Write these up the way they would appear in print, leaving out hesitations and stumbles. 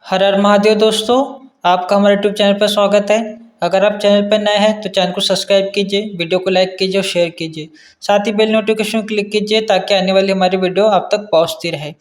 हर हर महादेव दोस्तों, आपका हमारे यूट्यूब चैनल पर स्वागत है। अगर आप चैनल पर नए हैं तो चैनल को सब्सक्राइब कीजिए, वीडियो को लाइक कीजिए और शेयर कीजिए। साथ ही बेल नोटिफिकेशन क्लिक कीजिए ताकि आने वाली हमारी वीडियो आप तक पहुंचती रहे।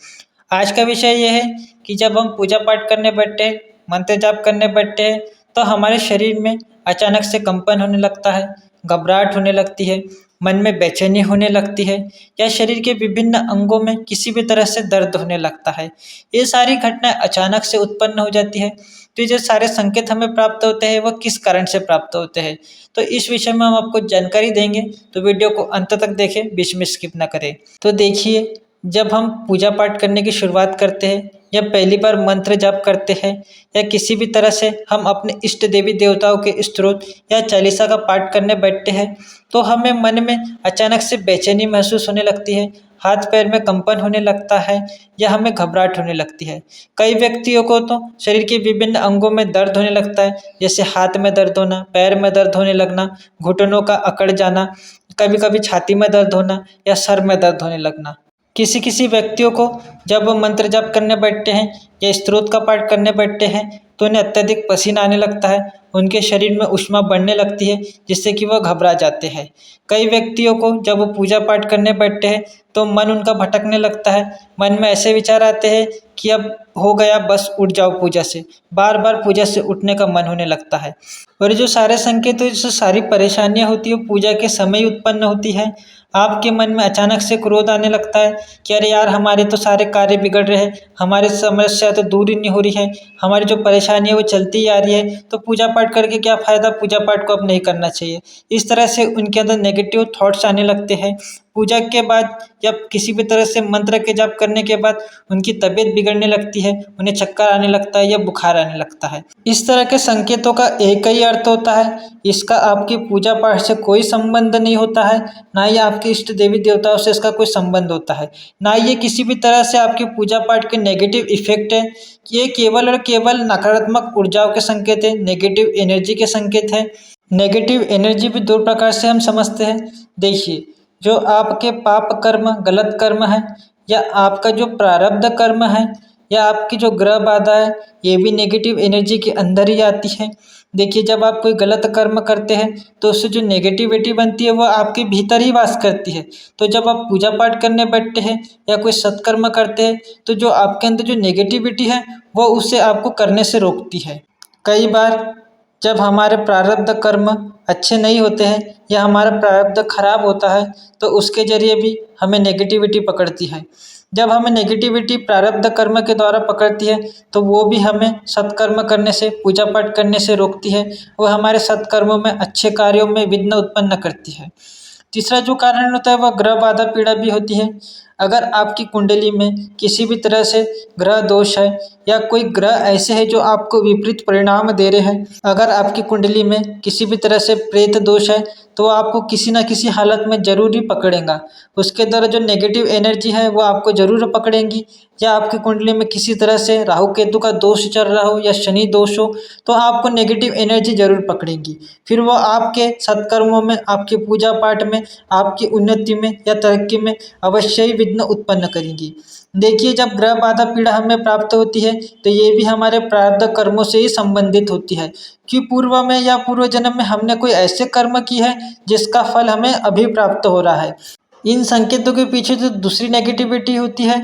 आज का विषय यह है कि जब हम पूजा पाठ करने बैठते हैं, मंत्र जाप करने बैठते हैं, तो हमारे शरीर में अचानक से कंपन होने लगता है, घबराहट होने लगती है, मन में बेचैनी होने लगती है या शरीर के विभिन्न अंगों में किसी भी तरह से दर्द होने लगता है। ये सारी घटनाएं अचानक से उत्पन्न हो जाती है। तो ये जो सारे संकेत हमें प्राप्त होते हैं वो किस कारण से प्राप्त होते हैं, तो इस विषय में हम आपको जानकारी देंगे। तो वीडियो को अंत तक देखें, बीच में स्किप ना करें। तो देखिए, जब हम पूजा पाठ करने की शुरुआत करते हैं या पहली बार मंत्र जाप करते हैं या किसी भी तरह से हम अपने इष्ट देवी देवताओं के स्तोत्र या चालीसा का पाठ करने बैठते हैं, तो हमें मन में अचानक से बेचैनी महसूस होने लगती है, हाथ पैर में कंपन होने लगता है या हमें घबराहट होने लगती है। कई व्यक्तियों को तो शरीर के विभिन्न अंगों में दर्द होने लगता है, जैसे हाथ में दर्द होना, पैर में दर्द होने लगना, घुटनों का अकड़ जाना, कभी कभी छाती में दर्द होना या सर में दर्द होने लगना। किसी किसी व्यक्तियों को जब वो मंत्र जाप करने बैठते हैं या स्तोत्र का पाठ करने बैठते हैं तो उन्हें अत्यधिक पसीना आने लगता है, उनके शरीर में ऊष्मा बढ़ने लगती है जिससे कि वह घबरा जाते हैं। कई व्यक्तियों को जब वो पूजा पाठ करने बैठते हैं तो मन उनका भटकने लगता है, मन में ऐसे विचार आते हैं कि अब हो गया, बस उठ जाओ पूजा से, बार बार पूजा से उठने का मन होने लगता है। और ये जो सारे संकेत, जो सारी परेशानियां होती है, पूजा के समय ही उत्पन्न होती है। आपके मन में अचानक से क्रोध आने लगता है कि अरे यार, हमारे तो सारे कार्य बिगड़ रहे हैं, हमारी समस्या तो दूर ही नहीं हो रही है, हमारी जो परेशानी है वो चलती ही आ रही है, तो पूजा पाठ करके क्या फ़ायदा, पूजा पाठ को अब नहीं करना चाहिए। इस तरह से उनके अंदर नेगेटिव थॉट्स आने लगते हैं। पूजा के बाद या किसी भी तरह से मंत्र के जाप करने के बाद उनकी तबीयत बिगड़ने लगती है, उन्हें चक्कर आने लगता है या बुखार आने लगता है। इस तरह के संकेतों का एक ही अर्थ होता है, इसका आपकी पूजा पाठ से कोई संबंध नहीं होता है, ना ही आपके इष्ट देवी देवताओं से इसका कोई संबंध होता है, ना ये किसी भी तरह से आपकी पूजा पाठ के नेगेटिव इफेक्ट है। ये केवल और केवल नकारात्मक ऊर्जाओं के संकेत है, नेगेटिव एनर्जी के संकेत है। नेगेटिव एनर्जी भी दो प्रकार से हम समझते हैं। देखिए, जो आपके पाप कर्म, गलत कर्म है, या आपका जो प्रारब्ध कर्म है, या आपकी जो ग्रह बाधा है, ये भी नेगेटिव एनर्जी के अंदर ही आती है। देखिए, जब आप कोई गलत कर्म करते हैं तो उससे जो नेगेटिविटी बनती है वो आपके भीतर ही वास करती है। तो जब आप पूजा पाठ करने बैठते हैं या कोई सत्कर्म करते हैं तो जो आपके अंदर जो नेगेटिविटी है वो उससे आपको करने से रोकती है। कई बार जब हमारे प्रारब्ध कर्म अच्छे नहीं होते हैं या हमारा प्रारब्ध खराब होता है तो उसके जरिए भी हमें नेगेटिविटी पकड़ती है। जब हमें नेगेटिविटी प्रारब्ध कर्म के द्वारा पकड़ती है तो वो भी हमें सत्कर्म करने से, पूजा पाठ करने से रोकती है, वो हमारे सत्कर्मों में, अच्छे कार्यों में विघ्न उत्पन्न करती है। तीसरा जो कारण होता है वह ग्रह बाधा पीड़ा भी होती है। अगर आपकी कुंडली में किसी भी तरह से ग्रह दोष है या कोई ग्रह ऐसे है जो आपको विपरीत परिणाम दे रहे हैं, अगर आपकी कुंडली में किसी भी तरह से प्रेत दोष है तो आपको किसी न किसी हालत में जरूर ही पकड़ेगा। उसके द्वारा जो नेगेटिव एनर्जी है वो आपको जरूर पकड़ेंगी। या आपकी कुंडली में किसी तरह से राहु केतु का दोष चल रहा हो या शनि दोष हो तो आपको नेगेटिव एनर्जी जरूर पकड़ेंगी। फिर वो आपके सत्कर्मों में, आपके पूजा पाठ में, आपकी उन्नति में या तरक्की में अवश्य ही विघ्न उत्पन्न करेंगी। देखिए, जब ग्रह बाधा पीड़ा हमें प्राप्त होती है तो ये भी हमारे प्रारब्ध कर्मों से ही संबंधित होती है कि पूर्व में या पूर्व जन्म में हमने कोई ऐसे कर्म की है जिसका फल हमें अभी प्राप्त हो रहा है। इन संकेतों के पीछे जो दूसरी नेगेटिविटी होती है,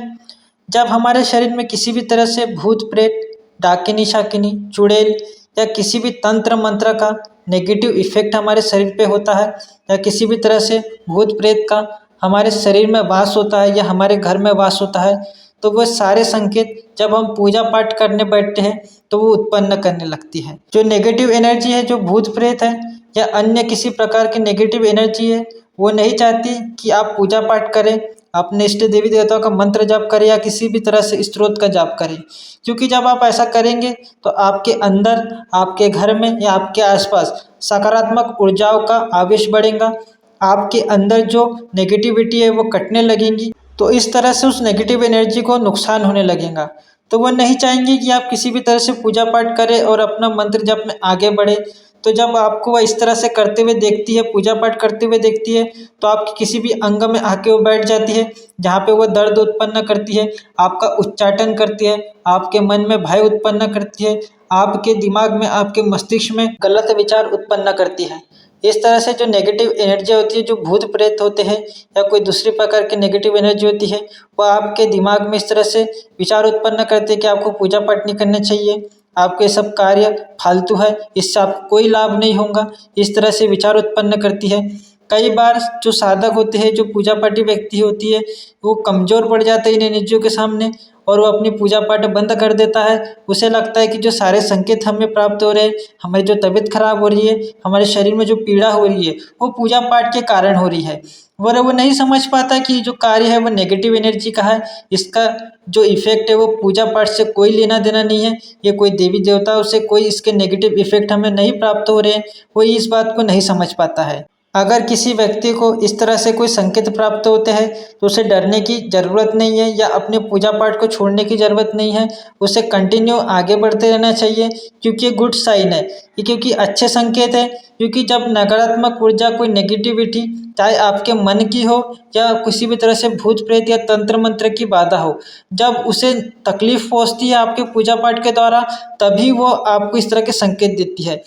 जब हमारे शरीर में किसी भी तरह से भूत प्रेत, डाकिनी शाकिनी, चुड़ैल या किसी भी तंत्र मंत्र का नेगेटिव इफेक्ट हमारे शरीर पे होता है, या किसी भी तरह से भूत प्रेत का हमारे शरीर में वास होता है या हमारे घर में वास होता है, तो वो सारे संकेत जब हम पूजा पाठ करने बैठते हैं तो वो उत्पन्न करने लगती है। जो नेगेटिव एनर्जी है, जो भूत प्रेत है या अन्य किसी प्रकार की नेगेटिव एनर्जी है, वो नहीं चाहती कि आप पूजा पाठ करें, अपने इष्ट देवी देवताओं का मंत्र जाप करें या किसी भी तरह से स्तोत्र का जाप करें। क्योंकि जब आप ऐसा करेंगे तो आपके अंदर, आपके घर में या आपके आसपास सकारात्मक ऊर्जाओं का आवेश बढ़ेगा, आपके अंदर जो नेगेटिविटी है वो कटने लगेंगी, तो इस तरह से उस नेगेटिव एनर्जी को नुकसान होने लगेगा। तो वो नहीं चाहेंगे कि आप किसी भी तरह से पूजा पाठ करें और अपना मंत्र जप में आगे बढ़े। तो जब आपको वह इस तरह से करते हुए देखती है, पूजा पाठ करते हुए देखती है, तो आपके किसी भी अंग में आके वो बैठ जाती है, जहाँ पे वो दर्द उत्पन्न करती है, आपका उच्चाटन करती है, आपके मन में भय उत्पन्न करती है, आपके दिमाग में, आपके मस्तिष्क में गलत विचार उत्पन्न करती है। इस तरह से जो नेगेटिव एनर्जी होती है, जो भूत प्रेत होते हैं या कोई दूसरी प्रकार की नेगेटिव एनर्जी होती है, वह आपके दिमाग में इस तरह से विचार उत्पन्न करती है कि आपको पूजा पाठ नहीं करना चाहिए, आपके सब कार्य फालतू है, इससे आपको कोई लाभ नहीं होगा, इस तरह से विचार उत्पन्न करती है। कई बार जो साधक होते हैं, जो पूजा पाठी व्यक्ति होती है, वो कमज़ोर पड़ जाते हैं इन एनर्जियों के सामने और वो अपनी पूजा पाठ बंद कर देता है। उसे लगता है कि जो सारे संकेत हमें प्राप्त हो रहे हैं, हमारी जो तबीयत खराब हो रही है, हमारे शरीर में जो पीड़ा हो रही है, वो पूजा पाठ के कारण हो रही है। और वो नहीं समझ पाता कि जो कार्य है वो नेगेटिव एनर्जी का है, इसका जो इफेक्ट है वो पूजा पाठ से कोई लेना देना नहीं है, ये कोई देवी देवताओं से कोई इसके नेगेटिव इफेक्ट हमें नहीं प्राप्त हो रहे हैं, वो इस बात को नहीं समझ पाता है। अगर किसी व्यक्ति को इस तरह से कोई संकेत प्राप्त होते हैं तो उसे डरने की ज़रूरत नहीं है या अपने पूजा पाठ को छोड़ने की ज़रूरत नहीं है, उसे कंटिन्यू आगे बढ़ते रहना चाहिए, क्योंकि ये गुड साइन है, ये क्योंकि अच्छे संकेत है। क्योंकि जब नकारात्मक ऊर्जा, कोई नेगेटिविटी, चाहे आपके मन की हो या किसी भी तरह से भूत प्रेत या तंत्र मंत्र की बाधा हो, जब उसे तकलीफ पहुँचती है आपके पूजा पाठ के द्वारा, तभी वो आपको इस तरह के संकेत देती है।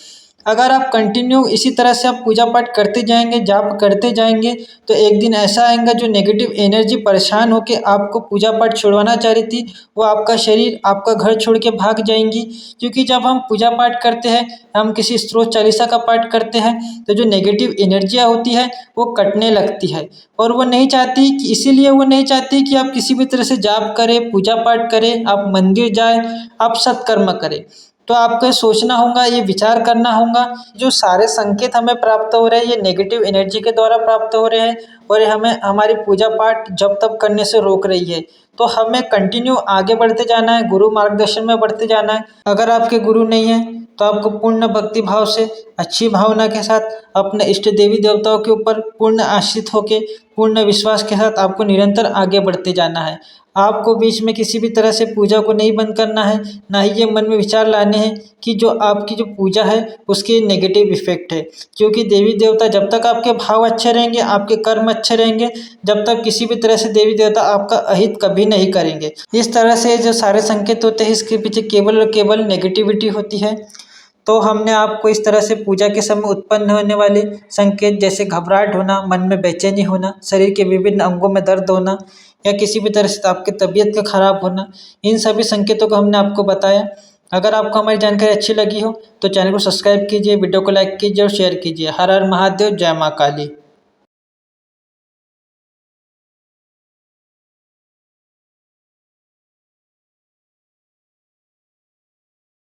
अगर आप कंटिन्यू इसी तरह से आप पूजा पाठ करते जाएंगे, जाप करते जाएंगे, तो एक दिन ऐसा आएगा जो नेगेटिव एनर्जी परेशान होकर आपको पूजा पाठ छुड़वाना चाह रही थी, वो आपका शरीर, आपका घर छोड़ के भाग जाएंगी। क्योंकि जब हम पूजा पाठ करते हैं, हम किसी स्त्रोत चालीसा का पाठ करते हैं, तो जो नेगेटिव एनर्जियाँ होती है वो कटने लगती है और वो नहीं चाहती कि, इसीलिए वो नहीं चाहती कि आप किसी भी तरह से जाप करें, पूजा पाठ करें, आप मंदिर जाएं, आप सत्कर्म करें। तो आपको सोचना होगा, ये विचार करना होगा, जो सारे संकेत हमें प्राप्त हो रहे हैं ये नेगेटिव एनर्जी के द्वारा प्राप्त हो रहे हैं और ये हमें हमारी पूजा पाठ जब तब करने से रोक रही है। तो हमें कंटिन्यू आगे बढ़ते जाना है, गुरु मार्गदर्शन में बढ़ते जाना है। अगर आपके गुरु नहीं है तो आपको पूर्ण भक्ति भाव से, अच्छी भावना के साथ, अपने इष्ट देवी देवताओं के ऊपर पूर्ण आश्रित होकर, पूर्ण विश्वास के साथ आपको निरंतर आगे बढ़ते जाना है। आपको बीच में किसी भी तरह से पूजा को नहीं बंद करना है, ना ही ये मन में विचार लाने हैं कि जो आपकी जो पूजा है उसके नेगेटिव इफेक्ट है। क्योंकि देवी देवता जब तक आपके भाव अच्छे रहेंगे, आपके कर्म अच्छे रहेंगे, जब तक किसी भी तरह से देवी देवता आपका अहित कभी नहीं करेंगे। इस तरह से जो सारे संकेत होते हैं, इसके पीछे केवल और केवल नेगेटिविटी होती है। तो हमने आपको इस तरह से पूजा के समय उत्पन्न होने वाले संकेत, जैसे घबराहट होना, मन में बेचैनी होना, शरीर के विभिन्न अंगों में दर्द होना या किसी भी तरह से आपकी तबीयत का खराब होना, इन सभी संकेतों को हमने आपको बताया। अगर आपको हमारी जानकारी अच्छी लगी हो तो चैनल को सब्सक्राइब कीजिए, वीडियो को लाइक कीजिए और शेयर कीजिए। हर हर महादेव, जय माँ काली।